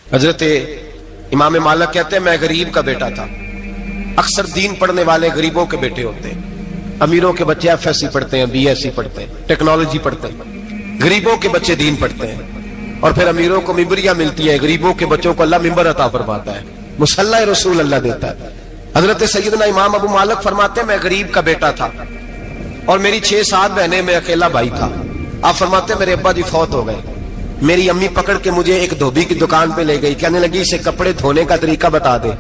حضرت امام مالک کہتے ہیں میں غریب کا بیٹا تھا. اکثر دین پڑھنے والے غریبوں کے بیٹے ہوتے ہیں. امیروں کے بچے ایف ایس سی پڑھتے ہیں, بی ایس سی پڑھتے ہیں, ٹیکنالوجی پڑھتے ہیں. غریبوں کے بچے دین پڑھتے ہیں اور پھر امیروں کو ممبریاں ملتی ہیں. غریبوں کے بچوں کو اللہ ممبر عطا فرماتا ہے, مصلی رسول اللہ دیتا ہے. حضرت سیدنا امام ابو مالک فرماتے ہیں میں غریب کا بیٹا تھا اور میری 6-7 بہنیں, میں اکیلا بھائی تھا. آپ فرماتے ہیں میرے ابا جی فوت ہو گئے. میری امی پکڑ کے مجھے ایک دھوبی کی دکان پہ لے گئی, کہنے لگی اسے کپڑے دھونے کا طریقہ بتا دے,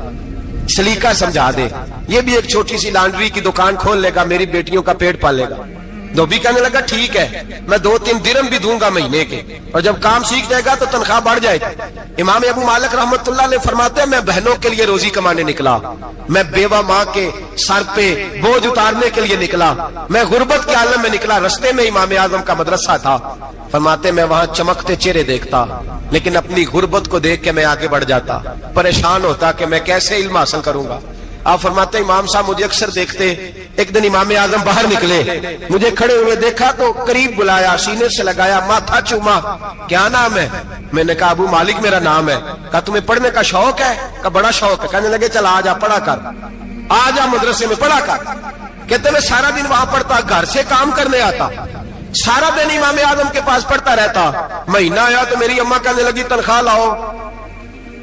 سلیقہ سمجھا دے, یہ بھی ایک چھوٹی سی لانڈری کی دکان کھول لے گا, میری بیٹیوں کا پیٹ پالے گا. دھوبی کہنے لگا ٹھیک ہے, میں 2-3 درہم بھی دوں گا مہینے کے, اور جب کام سیکھ جائے گا تو تنخواہ بڑھ جائے گی. امام ابو مالک رحمت اللہ علیہ فرماتے ہیں میں بہنوں کے لیے روزی کمانے نکلا, میں بیوہ ماں کے سر پہ بوجھ اتارنے کے لیے نکلا, میں غربت کے عالم میں نکلا. رستے میں امام اعظم کا مدرسہ تھا. فرماتے میں وہاں چمکتے چہرے دیکھتا, لیکن اپنی غربت کو دیکھ کے میں آگے بڑھ جاتا, پریشان ہوتا کہ میں کیسے علم حاصل کروں گا. آپ فرماتے امام صاحب مجھے اکثر دیکھتے. ایک دن امام اعظم باہر نکلے, مجھے کھڑے ہوئے دیکھا تو قریب بلایا, سینے سے لگایا, ماتھا چوما. کیا نام ہے؟ میں نے کہا ابو مالک میرا نام ہے. کہا تمہیں پڑھنے کا شوق ہے؟ کہا بڑا شوق ہے. کہنے لگے چل آجا پڑھا کر, آجا مدرسے میں پڑھا کر. کہتے میں سارا دن وہاں پڑھتا, گھر سے کام کرنے آتا, سارا دن امام اعظم کے پاس پڑھتا رہتا. مہینہ آیا تو میری اماں کہنے لگی تنخواہ لاؤ.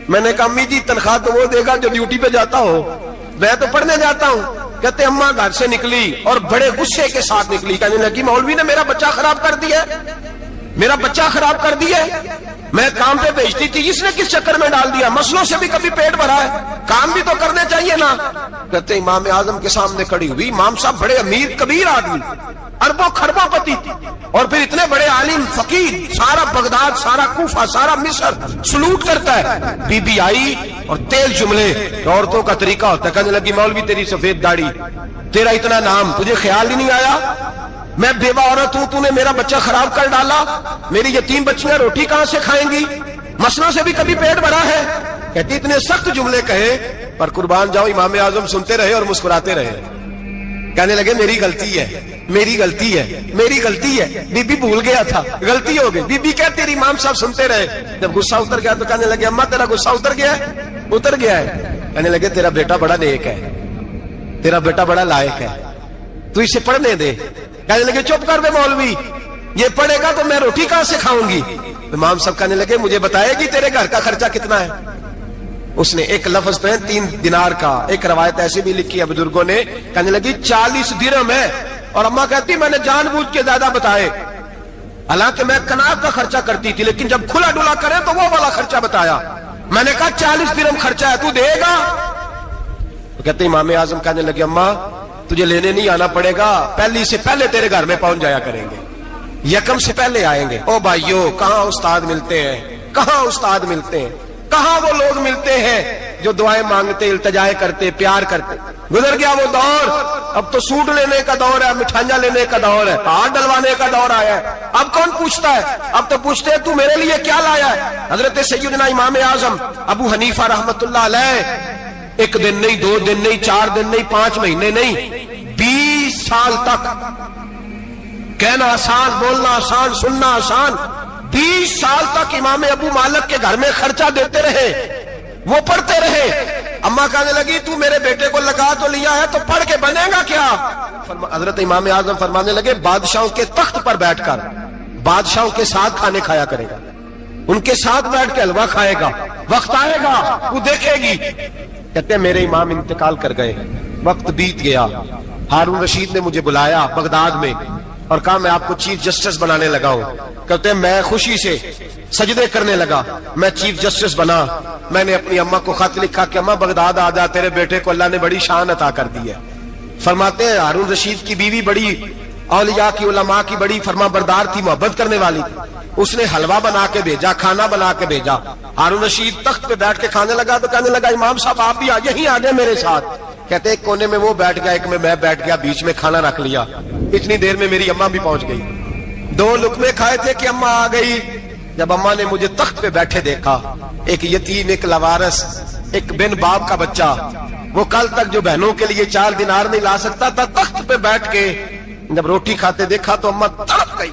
میں نے کہا امی جی تنخواہ تو وہ دے گا جو ڈیوٹی پہ جاتا ہو, میں تو پڑھنے جاتا ہوں. کہتے اماں گھر سے نکلی اور بڑے غصے کے ساتھ نکلی, کہنے لگی مولوی نے میرا بچہ خراب کر دیا, میرا بچہ خراب کر دیا. میں کام پہ بھیجتی تھی, اس نے کس چکر میں ڈال دیا؟ مسلوں سے بھی کبھی پیٹ بھرا ہے, کام بھی تو کرنے چاہیے نا. کہتے امام اعظم کے سامنے کھڑی ہوئی. امام صاحب بڑے امیر کبیر آدمی, اربوں خربوں پتی, اور پھر اتنے بڑے عالم فقیر, سارا بغداد, سارا کوفہ, سارا مصر سلوٹ کرتا ہے. بی بی آئی اور تیز جملے, عورتوں کا طریقہ ہوتا ہے. کہنے لگی مولوی تیری سفید داڑھی, تیرا اتنا نام, تجھے خیال ہی نہیں آیا میں بیوہ عورت ہوں, تو نے میرا بچہ خراب کر ڈالا, میری یتیم بچیاں روٹی کہاں سے کھائیں گی؟ مسلوں سے بھی کبھی پیٹ بھرا ہے؟ کہتی اتنے سخت جملے کہے پر قربان جاؤ امام اعظم سنتے رہے اور مسکراتے رہے. کہنے لگے میری غلطی ہے, میری غلطی ہے, میری غلطی ہے, بی بی بھول گیا تھا, غلطی ہو گئی. بی بی کہتے تیری امام صاحب سنتے رہے. جب غصہ اتر گیا تو کہنے لگے اماں تیرا غصہ اتر گیا ہے؟ اتر گیا ہے. کہنے لگے تیرا بیٹا بڑا نیک ہے, تیرا بیٹا بڑا لائق ہے, تو اسے پڑھنے دے. کہنے لگے چپ کر دے مولوی, یہ پڑھے گا تو میں روٹی کہاں سے کھاؤں گی؟ امام صاحب کہنے لگے مجھے بتائے گی تیرے گھر کا خرچہ کتنا ہے؟ اس نے ایک لفظ پہ 3 دینار کا, ایک روایت ایسے بھی لکھی ہے بزرگوں نے, کہنے لگی 40 درہم ہے. اور اماں کہتی میں نے جان بوجھ کے زیادہ بتائے, حالانکہ میں کناب کا خرچہ کرتی تھی, لیکن جب کھلا ڈلا کرے تو وہ والا خرچہ بتایا. میں نے کہا 40 درہم خرچہ ہے, تو دے گا؟ تو کہتے امام اعظم کہنے لگے اماں تجھے لینے نہیں آنا پڑے گا, پہلی سے پہلے تیرے گھر میں پہنچ جایا کریں گے, یکم سے پہلے آئیں گے. او بھائیو کہاں استاد ملتے ہیں, کہاں استاد ملتے ہیں, کہاں وہ لوگ ملتے ہیں جو دعائیں مانگتے, التجائے کرتے, پیار کرتے. گزر گیا وہ دور, اب تو سوٹ لینے کا دور ہے, مٹھائیاں لینے کا دور ہے, ہاتھ ڈلوانے کا دور آیا ہے. اب کون پوچھتا ہے؟ اب تو پوچھتے ہیں تو میرے لیے کیا لایا ہے. حضرت سیدنا امام اعظم ابو حنیفہ رحمت اللہ علیہ 1 دن نہیں, 2 دن نہیں, 4 دن نہیں, 5 مہینے نہیں, 20 سال تک, کہنا آسان, بولنا آسان, سننا آسان, 20 سال تک امام ابو مالک کے گھر میں خرچہ دیتے رہے, وہ پڑھتے رہے. اماں کہنے لگی تو میرے بیٹے کو لگا تو لیا ہے, تو پڑھ کے بنے گا کیا؟ حضرت امام اعظم فرمانے لگے بادشاہوں کے تخت پر بیٹھ کر بادشاہوں کے ساتھ کھانے کھایا کرے گا, ان کے ساتھ بیٹھ کے حلوہ کھائے گا, وقت آئے گا وہ دیکھے گی. کہتے ہیں میرے امام انتقال کر گئے, وقت بیت گیا. ہارون رشید نے مجھے بلایا بغداد میں اور کہا میں آپ کو چیف جسٹس بنانے لگا ہوں. کہتے ہیں میں خوشی سے سجدے کرنے لگا, میں چیف جسٹس بنا. میں نے اپنی اماں کو خط لکھا کہ اماں بغداد آ جا, تیرے بیٹے کو اللہ نے بڑی شان عطا کر دی ہے. فرماتے ہیں ہارون رشید کی بیوی بڑی اولیاء کی, علماء کی بڑی فرما بردار تھی, محبت کرنے والی تھی. اس نے حلوہ بنا کے بھیجا, کھانا بنا کے بھیجا. ہارون رشید تخت پہ بیٹھ کے کھانے لگا تو کہنے لگا امام صاحب آپ بھی یہیں آ جائیں میرے ساتھ. کہتے ایک کونے میں وہ بیٹھ گیا, ایک میں بیٹھ گیا, بیچ میں کھانا رکھ لیا. اتنی دیر میں میری اماں بھی پہنچ گئی. 2 لقمے کھائے تھے کہ اماں آ گئی. جب اماں نے مجھے تخت پہ بیٹھے دیکھا, ایک یتیم, ایک لاوارث, ایک بن باپ کا بچہ, وہ کل تک جو بہنوں کے لیے 4 دینار نہیں لا سکتا تھا, تخت پہ بیٹھ کے جب روٹی کھاتے دیکھا تو اماں تڑپ گئی,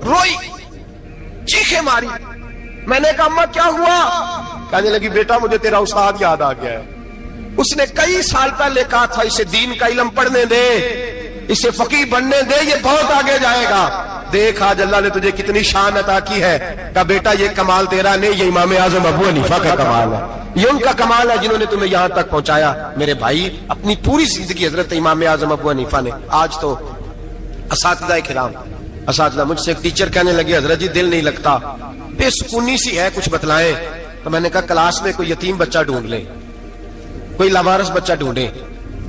روئی, چیخیں ماری. میں نے کہا اماں کیا ہوا؟ کہنے لگی بیٹا مجھے تیرا استاد یاد آ گیا ہے, اس نے کئی سال پہلے کہا تھا اسے دین کا علم پڑھنے دے, اسے فقیہ بننے دے, یہ بہت آگے جائے گا. دیکھ آج اللہ نے تجھے کتنی شان عطا کی ہے. کہا بیٹا یہ کمال تیرا نہیں, یہ امام اعظم ابو حنیفہ کا کمال ہے, یہ ان کا کمال ہے جنہوں نے تمہیں یہاں تک پہنچایا. میرے بھائی اپنی پوری زندگی حضرت امام اعظم ابو حنیفہ نے. آج تو اساتذہ کرام, اساتذہ مجھ سے ایک ٹیچر کہنے لگے حضرت جی دل نہیں لگتا, بے سکونی سی ہے, کچھ بتلائیں. تو میں نے کہا کلاس میں کوئی یتیم بچہ ڈھونڈ لیں, کوئی لاوارث بچہ ڈھونڈیں,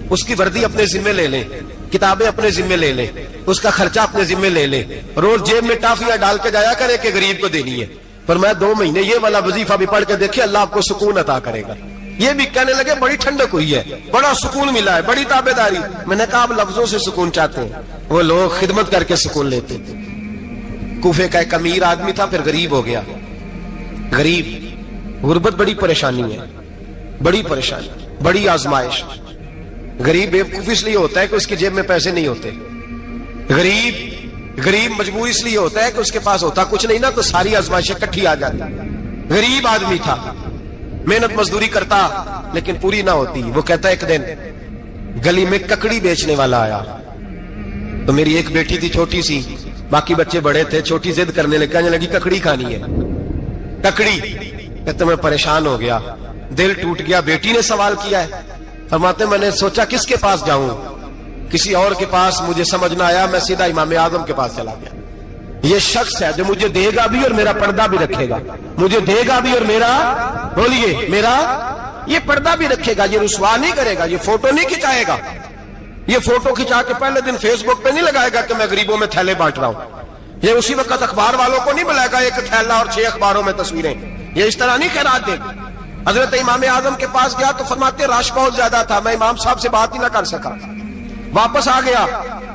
اس کی وردی اپنے ذمہ لے لیں, کتابیں اپنے ذمہ لے لیں, اس کا خرچہ اپنے ذمہ لے لیں, روز جیب میں ٹافیاں ڈال کے جایا کرے کہ غریب کو دینی ہے. پر میں 2 مہینے یہ والا وظیفہ بھی پڑھ کے دیکھے, اللہ آپ کو سکون عطا کرے گا. یہ بھی کہنے لگے بڑی ٹھنڈک ہوئی ہے, بڑا سکون ملا ہے, بڑی تابعداری. میں نے کہا آپ لفظوں سے سکون چاہتے ہیں, وہ لوگ خدمت کر کے سکون لیتے. کوفے کا ایک امیر آدمی تھا, پھر غریب ہو گیا. غریب, غربت بڑی پریشانی ہے, بڑی پریشانی, بڑی آزمائش. غریب بیوقوف اس لیے ہوتا ہے کہ اس کی جیب میں پیسے نہیں ہوتے. غریب مجبور اس لیے ہوتا ہے کہ اس کے پاس ہوتا کچھ نہیں نا, تو ساری آزمائشیں اکٹھی آ جاتی. غریب آدمی تھا, محنت مزدوری کرتا لیکن پوری نہ ہوتی. وہ کہتا ایک دن گلی میں ککڑی بیچنے والا آیا, تو میری ایک بیٹی تھی چھوٹی سی, باقی بچے بڑے تھے. چھوٹی ضد کرنے لگی, کہنے لگی ککڑی کھانی ہے, ککڑی. کہتے میں پریشان ہو گیا, دل ٹوٹ گیا. بیٹی نے سوال کیا ہے. فرماتے میں نے سوچا کس کے پاس جاؤں, کسی اور کے پاس مجھے سمجھ نہ آیا, میں سیدھا امام اعظم کے پاس چلا گیا. یہ شخص ہے جو مجھے دے گا بھی اور میرا پردہ بھی رکھے گا, مجھے دے گا بھی اور میرا, بولیے, میرا یہ پردہ بھی رکھے گا, یہ رسوا نہیں کرے گا, یہ فوٹو نہیں کھچائے گا. یہ فوٹو کھچا کے پہلے دن فیس بک پہ نہیں لگائے گا کہ میں غریبوں میں تھیلے بانٹ رہا ہوں. یہ اسی وقت اخبار والوں کو نہیں بلائے گا ایک تھیلا اور 6 اخباروں میں تصویریں. یہ اس طرح نہیں خیرات دے گا. حضرت امام اعظم کے پاس گیا تو فرماتے رش بہت زیادہ تھا, میں امام صاحب سے بات ہی نہ کر سکا. واپس آ گیا,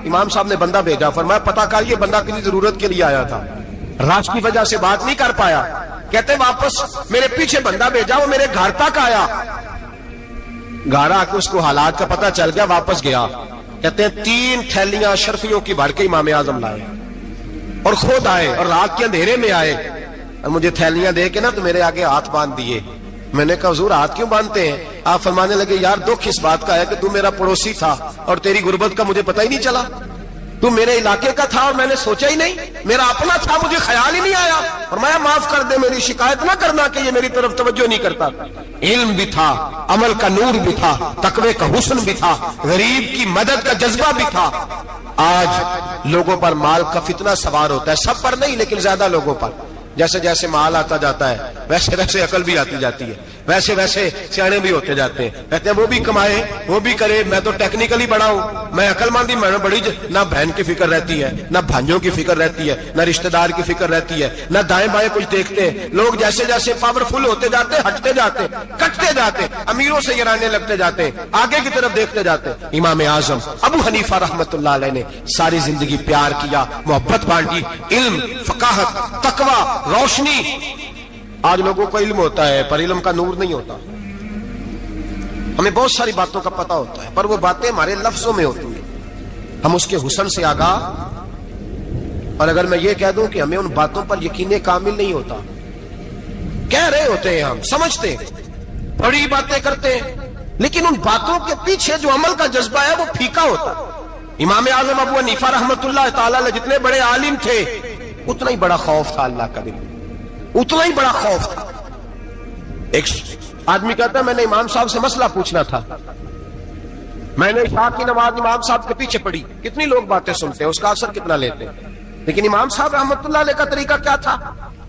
امام صاحب نے بندہ بھیجا, فرمایا پتہ کر یہ بندہ کسی ضرورت کے لیے آیا تھا, رش کی وجہ سے بات نہیں کر پایا. کہتے واپس میرے پیچھے بندہ بھیجا, وہ میرے گھر تک آیا. گھر آ کے اس کو حالات کا پتہ چل گیا, واپس گیا. کہتے ہیں 3 تھیلیاں اشرفیوں کی بھر کے امام اعظم لائے اور خود آئے اور رات کے اندھیرے میں آئے, اور مجھے تھیلیاں دے کے نا تو میرے آگے ہاتھ باندھ دیے. میں نے کہا حضور ہاتھ کیوں باندھتے ہیں؟ آپ فرمانے لگے یار دکھ اس بات کا ہے کہ تو میرا پڑوسی تھا اور تیری غربت کا مجھے پتہ ہی نہیں چلا. تو میرے علاقے کا تھا اور میں نے سوچا ہی نہیں, میرا اپنا تھا, مجھے خیال ہی نہیں آیا. فرمایا معاف کر دے, میری شکایت نہ کرنا کہ یہ میری طرف توجہ نہیں کرتا. علم بھی تھا, عمل کا نور بھی تھا, تقوی کا حسن بھی تھا, غریب کی مدد کا جذبہ بھی تھا. آج لوگوں پر مال کا فتنہ سوار ہوتا ہے, سب پر نہیں لیکن زیادہ لوگوں پر. جیسے جیسے مال آتا جاتا ہے ویسے ویسے عقل بھی آتی جاتی ہے, ویسے ویسے سیانے بھی ہوتے جاتے ہیں. کہتے ہیں وہ بھی کمائے وہ بھی کرے, میں تو ٹیکنیکلی بڑا ہوں, میں عقل مندی, میں بڑی نہ بہن کی فکر رہتی ہے, نہ بھانجوں کی فکر رہتی ہے, نہ رشتہ دار کی فکر رہتی ہے, نہ دائیں بائیں کچھ دیکھتے ہیں. لوگ جیسے جیسے پاورفل ہوتے جاتے ہیں, ہٹتے جاتے, کٹتے جاتے, امیروں سے گرانے لگتے جاتے ہیں, آگے کی طرف دیکھتے جاتے. امام اعظم ابو حنیفہ رحمت اللہ علیہ نے ساری زندگی پیار کیا, محبت بانٹی, علم, فقاہت, تقوی, روشنی. آج لوگوں کو علم ہوتا ہے پر علم کا نور نہیں ہوتا. ہمیں بہت ساری باتوں کا پتہ ہوتا ہے پر وہ باتیں ہمارے لفظوں میں ہوتی ہیں, ہم اس کے حسن سے آگاہ. اور اگر میں یہ کہہ دوں کہ ہمیں ان باتوں پر یقین کامل نہیں ہوتا, کہہ رہے ہوتے ہیں, ہم سمجھتے ہیں, بڑی باتیں کرتے ہیں, لیکن ان باتوں کے پیچھے جو عمل کا جذبہ ہے وہ پھیکا ہوتا ہے. امام اعظم ابو حنیفہ رحمت اللہ تعالی علیہ جتنے بڑے عالم تھے اتنا ہی بڑا خوف تھا اللہ کا دل, اتنا ہی بڑا خوف تھا. ایک آدمی کہتا ہے میں نے امام صاحب سے مسئلہ پوچھنا تھا, میں نے عشاء کی نماز امام صاحب کے پیچھے پڑھی. کتنی لوگ باتیں سنتے ہیں, اس کا اثر کتنا لیتے ہیں, لیکن امام صاحب رحمت اللہ علیہ کا طریقہ کیا تھا؟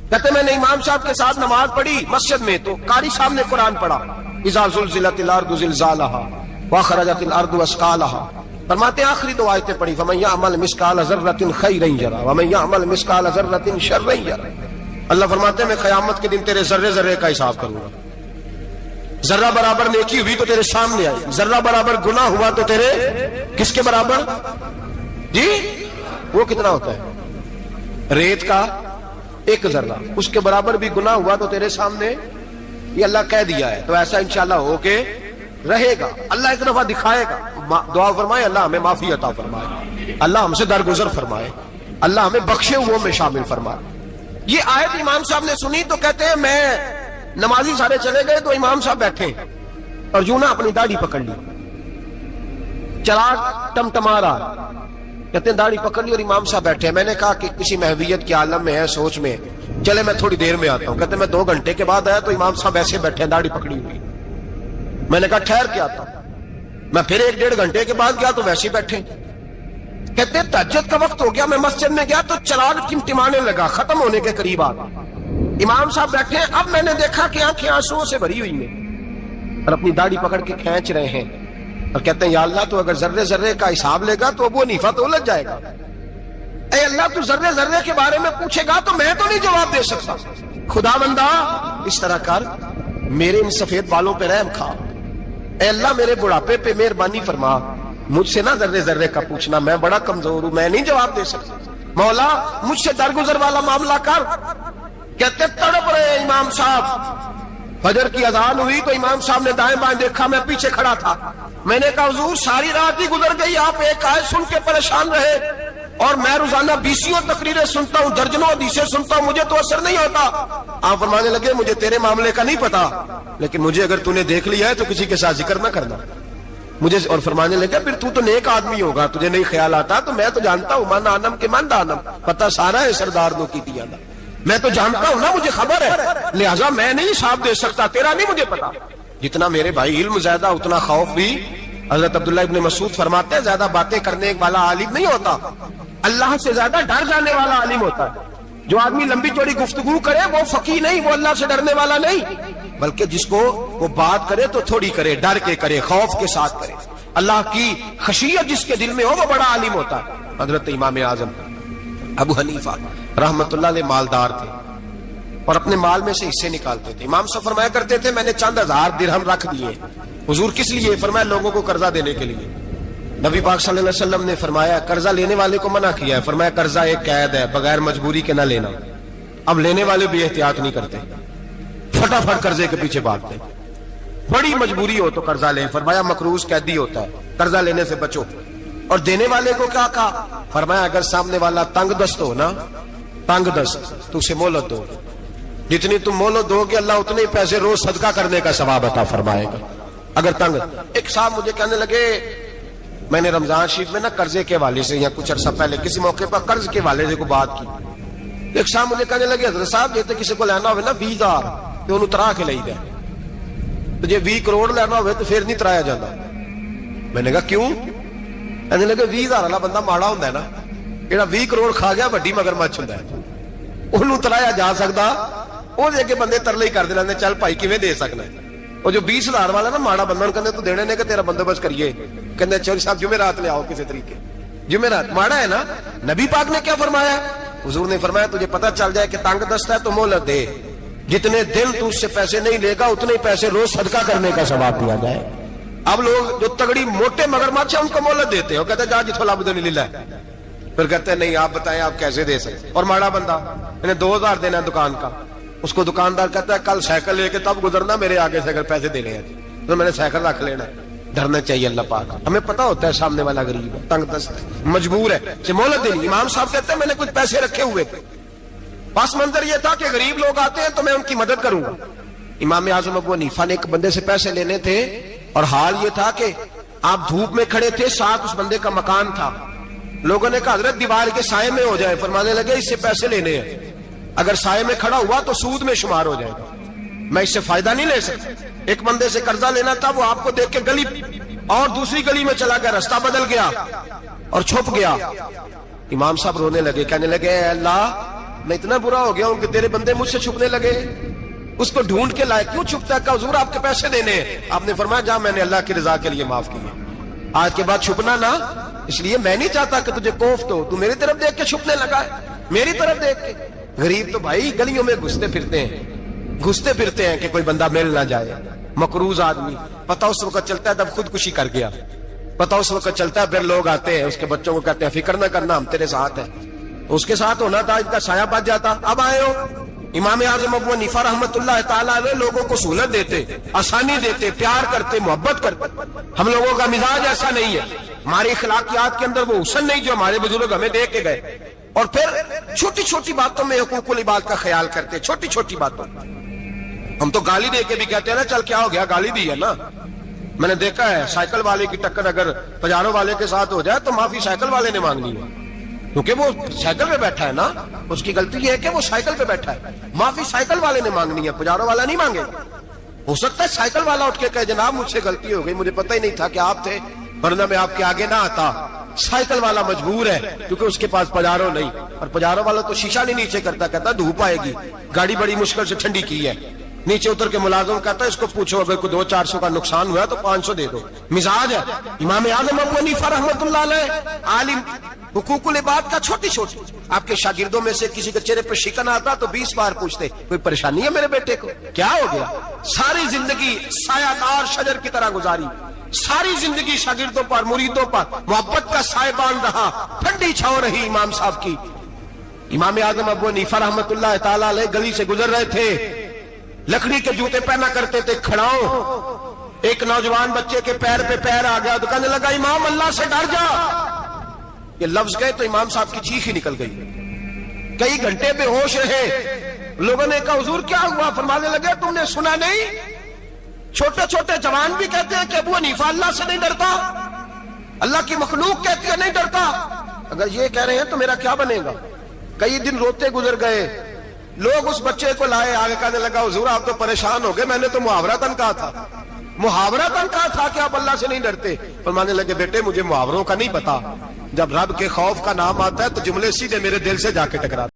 کہتے میں نے امام صاحب کے ساتھ نماز پڑھی مسجد میں, تو قاری صاحب نے قرآن پڑھا, اذا زلزلت الارض زلزالها واخرجت الارض اثقالها. فرماتے ہیں آخری 2 آیتیں پڑھی, فمن یعمل مثقال ذرة خیرا یرہ ومن یعمل مثقال ذرة شرا یرہ. اللہ فرماتے ہیں میں قیامت کے دن تیرے ذرے ذرے کا حساب کروں گا. ذرہ برابر نیکی ہوئی تو تیرے سامنے آئی, ذرہ برابر گناہ ہوا تو تیرے کس کے برابر؟ جی وہ کتنا ہوتا ہے؟ ریت کا 1 ذرہ, اس کے برابر بھی گناہ ہوا تو تیرے سامنے. یہ اللہ کہہ دیا ہے, تو ایسا انشاءاللہ ہو کے رہے گا. اللہ ایک دفعہ دکھائے گا. دعا فرمائے اللہ ہمیں معافی عطا فرمائے, اللہ ہم سے درگزر فرمائے, اللہ ہمیں بخشے ہوئے میں شامل فرمائے. یہ آیت امام صاحب نے سنی تو کہتے ہیں میں نمازی سارے چلے گئے تو امام صاحب بیٹھے اور یوں نہ اپنی داڑھی پکڑ لی, چراغ ٹمٹما رہا, کہتے ہیں داڑھی پکڑ لی اور امام صاحب بیٹھے. میں نے کہا کہ کسی محویت کے عالم میں ہے, سوچ میں, چلے میں تھوڑی دیر میں آتا ہوں. کہتے میں 2 گھنٹے کے بعد آیا تو امام صاحب ایسے بیٹھے ہیں داڑھی پکڑی ہوئی. میں نے کہا ٹھہر کے آتا ہوں. میں پھر 1-1.5 گھنٹے کے بعد گیا تو ویسے بیٹھے. کہتے ہیں تہجد کا وقت ہو گیا, میں مسجد میں گیا تو چراغ ٹمٹمانے لگا, ختم ہونے کے قریب آ گیا. امام صاحب بیٹھے ہیں. اب میں نے دیکھا کہ آنکھیں آنسوؤں سے بھری ہوئی ہیں اور اپنی داڑھی پکڑ کے کھینچ رہے ہیں اور کہتے ہیں یا اللہ تو اگر ذرے ذرے کا حساب لے گا تو ابو حنیفہ تو الجھ جائے گا. اے اللہ تو ذرے ذرے کے بارے میں پوچھے گا تو میں تو نہیں جواب دے سکتا. خدا بندہ اس طرح کر, میرے ان سفید بالوں پہ رحم کھا. اے اللہ میرے بڑھاپے پہ مہربانی فرما, مجھ سے نہ ذرے ذرے کا پوچھنا, میں بڑا کمزور ہوں, میں نہیں جواب دے سکتا. مولا مجھ سے درگزر والا معاملہ کر. کہتے تڑپ رہے امام صاحب. فجر کی اذان ہوئی تو امام صاحب نے دائیں بائیں دیکھا, میں پیچھے کھڑا تھا. میں نے کہا حضور ساری رات ہی گزر گئی, آپ ایک آیت سن کے پریشان رہے اور میں روزانہ 20 تقریریں سنتا ہوں, درجنوں حدیثیں سنتا ہوں, مجھے تو اثر نہیں ہوتا. آپ فرمانے لگے مجھے تیرے معاملے کا نہیں پتا, لیکن مجھے اگر تو نے دیکھ لیا ہے تو کسی کے ساتھ ذکر نہ کرنا مجھے. اور فرمانے لگے پھر تو نیک آدمی ہوگا, تجھے نہیں خیال آتا. تو میں تو جانتا ہوں من آنم کے من دانم, پتہ سارا ہے سردار نو کی دیا نا, میں تو جانتا ہوں نا, مجھے خبر ہے, لہٰذا میں نہیں حساب دے سکتا, تیرا نہیں مجھے پتا. جتنا میرے بھائی علم زیادہ اتنا خوف بھی. حضرت عبداللہ ابن مسعود فرماتے ہیں زیادہ باتیں کرنے والا عالم نہیں ہوتا, اللہ سے زیادہ ڈر جانے والا عالم ہوتا ہے. جو آدمی لمبی چوڑی گفتگو کرے وہ فقیہ نہیں, وہ اللہ سے ڈرنے والا نہیں, بلکہ جس کو وہ بات کرے تو تھوڑی کرے, ڈر کے کرے, خوف کے ساتھ کرے. اللہ کی خشیت جس کے دل میں ہو وہ بڑا عالم ہوتا ہے. حضرت امام اعظم ابو حنیفہ رحمت اللہ علیہ مالدار تھے اور اپنے مال میں سے حصے نکالتے تھے. امام صاحب فرمایا کرتے تھے میں نے چند 1000 درہم رکھ دیے. حضور کس لیے؟ فرمایا لوگوں کو قرضہ دینے کے لیے. نبی پاک صلی اللہ علیہ وسلم نے فرمایا قرضہ لینے والے کو منع کیا ہے, فرمایا قرضہ ایک قید ہے, بغیر مجبوری کے نہ لینا. اب لینے والے بھی احتیاط نہیں کرتے, فٹافٹ قرضے کے پیچھے بھاگتے. بڑی مجبوری ہو تو قرضہ لیں, فرمایا مقروض قیدی ہوتا ہے, قرضہ لینے سے بچو. اور دینے والے کو کیا کہا؟ فرمایا اگر سامنے والا تنگ دست ہو نا, تنگ دست, تو اسے مہلت دو. جتنی تم مہلت دو گے اللہ اتنے ہی پیسے روز صدقہ کرنے کا ثواب عطا فرمائے گا. اگر تنگ. ایک صاحب مجھے کہنے لگے, میں نے رمضان شریف میں نا قرضے کے حوالے سے یا کچھ عرصہ پہلے کسی موقع پر قرض کے حوالے سے کو بات کی. ایک صاحب مجھے کہنے لگے حضرت صاحب جیسے کسی کو لینا ہوئے نا 20,000 تو انہوں ترا کے لئی دے, تو جی 20 کروڑ لینا ہوئے تو پھر نہیں ترایا جاتا. میں نے کہا کیوں؟ کہنے لگے 20,000 والا بندہ ماڑا ہوتا ہے نا, جہاں 20 کروڑ کھا گیا وڈی مگرمچھ ہوتا ہے, انہوں ترایا جا سکتا. وہ دے کے بندے ترلے ہی کر دے, چل بھائی کیویں دے سکنا. اور جو 20,000 والا نا ماڑا بندہ کہتے تو دینے نے کہ تیرا بندوبست کریے, کہتے چوری صاحب جمعرات لے آؤ کسی طریقے. جمعرات ماڑا ہے نا. نبی پاک نے کیا فرمایا؟ حضور نے فرمایا تجھے پتہ چل جائے کہ تنگ دست ہے تو مہلت دے, جتنے دن تو اس سے پیسے نہیں لے گا اتنے پیسے روز صدقہ کرنے کا ثواب دیا جائے. اب لوگ جو تگڑی موٹے مگرمچھ ہیں ان کو مہلت دیتے ہیں, وہ کہتے ہیں جا جتھو لب دے لے, پھر کہتے ہیں نہیں آپ بتائیں آپ کیسے دے سکتے. اور ماڑا بندہ انہیں 2,000 دینا دکان کا, اس کو دکاندار کہتا ہے کل سائیکل لے کے تب گزرنا, میرے آگے سے اگر پیسے دینے ہیں تو میں نے سائیکل رکھ لینا. ڈرنا چاہیے اللہ پاک. ہمیں پتا ہوتا ہے سامنے والا غریب ہے, تنگ دست ہے, مجبور ہے, اسے مہلت دینی. امام صاحب کہتے ہیں میں نے کچھ پیسے رکھے ہوئے تھے, پس منظر یہ تھا کہ غریب لوگ آتے ہیں تو میں ان کی مدد کروں گا. امام اعظم ابو حنیفہ نے ایک بندے سے پیسے لینے تھے اور حال یہ تھا کہ آپ دھوپ میں کھڑے تھے, ساتھ اس بندے کا مکان تھا. لوگوں نے کہا حضرت دیوار کے سائے میں ہو جائے. فرمانے لگے اس سے پیسے لینے ہیں, اگر سائے میں کھڑا ہوا تو سود میں شمار ہو جائے گا, میں اس سے فائدہ نہیں لے سکتا. ایک بندے سے قرضہ لینا تھا, وہ آپ کو دیکھ کے گلی اور دوسری گلی میں چلا گیا, رستہ بدل گیا اور چھپ گیا. امام صاحب رونے لگے, کہنے لگے اے اللہ میں اتنا برا ہو گیا ہوں کہ تیرے بندے مجھ سے چھپنے لگے, اس کو ڈھونڈ کے لائے, کیوں چھپتا ہے؟ کہا حضور آپ کے پیسے دینے ہیں. آپ نے فرمایا جا میں نے اللہ کی رضا کے لیے معاف کیے, آج کے بعد چھپنا نہ, اس لیے میں نہیں چاہتا کہ تجھے کوفت ہو, تو میری طرف دیکھ کے چھپنے لگا ہے, میری طرف دیکھ کے. غریب تو بھائی گلیوں میں گھستے پھرتے ہیں کہ کوئی بندہ مل نہ جائے. مقروض آدمی پتہ اس وقت چلتا ہے تب خودکشی کر گیا, پتہ اس وقت چلتا ہے پھر لوگ آتے ہیں اس کے بچوں کو کہتے ہیں فکر نہ کرنا ہم تیرے ساتھ ہیں. اس کے ساتھ ہونا تھا, ان کا سایہ بچ جاتا. اب آئے ہو امام اعظم ابو حنیفہ رحمت اللہ تعالیٰ علیہ لوگوں کو سہولت دیتے, آسانی دیتے, پیار کرتے, محبت کرتے. ہم لوگوں کا مزاج ایسا نہیں ہے, ہماری اخلاقیات کے اندر وہ حسن نہیں جو ہمارے بزرگ ہمیں دے کے گئے. اور پھر چھوٹی چھوٹی باتوں میں حقوق العباد کا خیال کرتے, چھوٹی چھوٹی باتوں. ہم تو گالی دے کے بھی کہتے ہیں نا چل کیا ہو گیا, گالی دی ہے نا. میں نے دیکھا ہے سائیکل والے کی ٹکر اگر پجارو والے کے ساتھ ہو جائے تو معافی سائیکل والے نے مانگنی ہے, کیونکہ وہ سائیکل پہ بیٹھا ہے نا. اس کی غلطی یہ ہے کہ وہ سائیکل پہ بیٹھا ہے, معافی سائیکل والے نے مانگنی ہے, پجارو والا نہیں مانگے. ہو سکتا ہے سائیکل والا اٹھ کے کہے جناب مجھ سے غلطی ہو گئی, مجھے پتہ ہی نہیں تھا کہ آپ تھے, ورنہ میں آپ کے آگے نہ آتا. سائیکل والا مجبور ہے کیونکہ اس کے پاس پجارو نہیں, اور پجارو والا تو شیشہ نہیں نیچے کرتا, کہتا دھوپ آئے گی, گاڑی بڑی مشکل سے ٹھنڈی کی ہے. نیچے اتر کے ملازم کہتا ہے اس کو پوچھو اگر کوئی 200-400 کا نقصان ہوا تو 500 دے دو. مزاج ہے. امام اعظم ابو حنیفہ رحمۃ اللہ علیہ عالم, حقوق العباد کا چھوٹی چھوٹی. آپ کے شاگردوں میں سے کسی کے چہرے پر شکن آتا تو 20 بار پوچھتے کوئی پریشانی ہے میرے بیٹے کو, کیا ہو گیا. ساری زندگی سایہ دار شجر کی طرح گزاری, ساری زندگی شاگردوں پر مریدوں پر محبت کا سائبان رہا, ٹھنڈی چھاؤں رہی امام صاحب کی. امام اعظم ابو حنیفہ رحمۃ اللہ تعالی علیہ گلی سے گزر رہے تھے, لکڑی کے جوتے پہنا کرتے تھے کھڑاؤں. ایک نوجوان بچے کے پیر پہ پیر آ گیا تو کہنے لگا امام اللہ سے ڈر جا. یہ لفظ گئے تو امام صاحب کی چیخ ہی نکل گئی. کئی گھنٹے بے ہوش رہے. لوگوں نے کہا حضور کیا ہوا؟ فرمانے لگے تم نے سنا نہیں, چھوٹے چھوٹے جوان بھی کہتے ہیں کہ ابو حنیفہ اللہ سے نہیں ڈرتا, اللہ کی مخلوق کہتی ہے نہیں ڈرتا. اگر یہ کہہ رہے ہیں تو میرا کیا بنے گا. کئی دن روتے گزر گئے. لوگ اس بچے کو لائے, آگے کہنے لگا حضور آپ تو پریشان ہو گئے, میں نے تو محاورتاً کہا تھا, محاورتاً کہا تھا کہ آپ اللہ سے نہیں ڈرتے. فرمانے لگے بیٹے مجھے محاوروں کا نہیں پتا, جب رب کے خوف کا نام آتا ہے تو جملے سیدھے میرے دل سے جا کے ٹکراتے.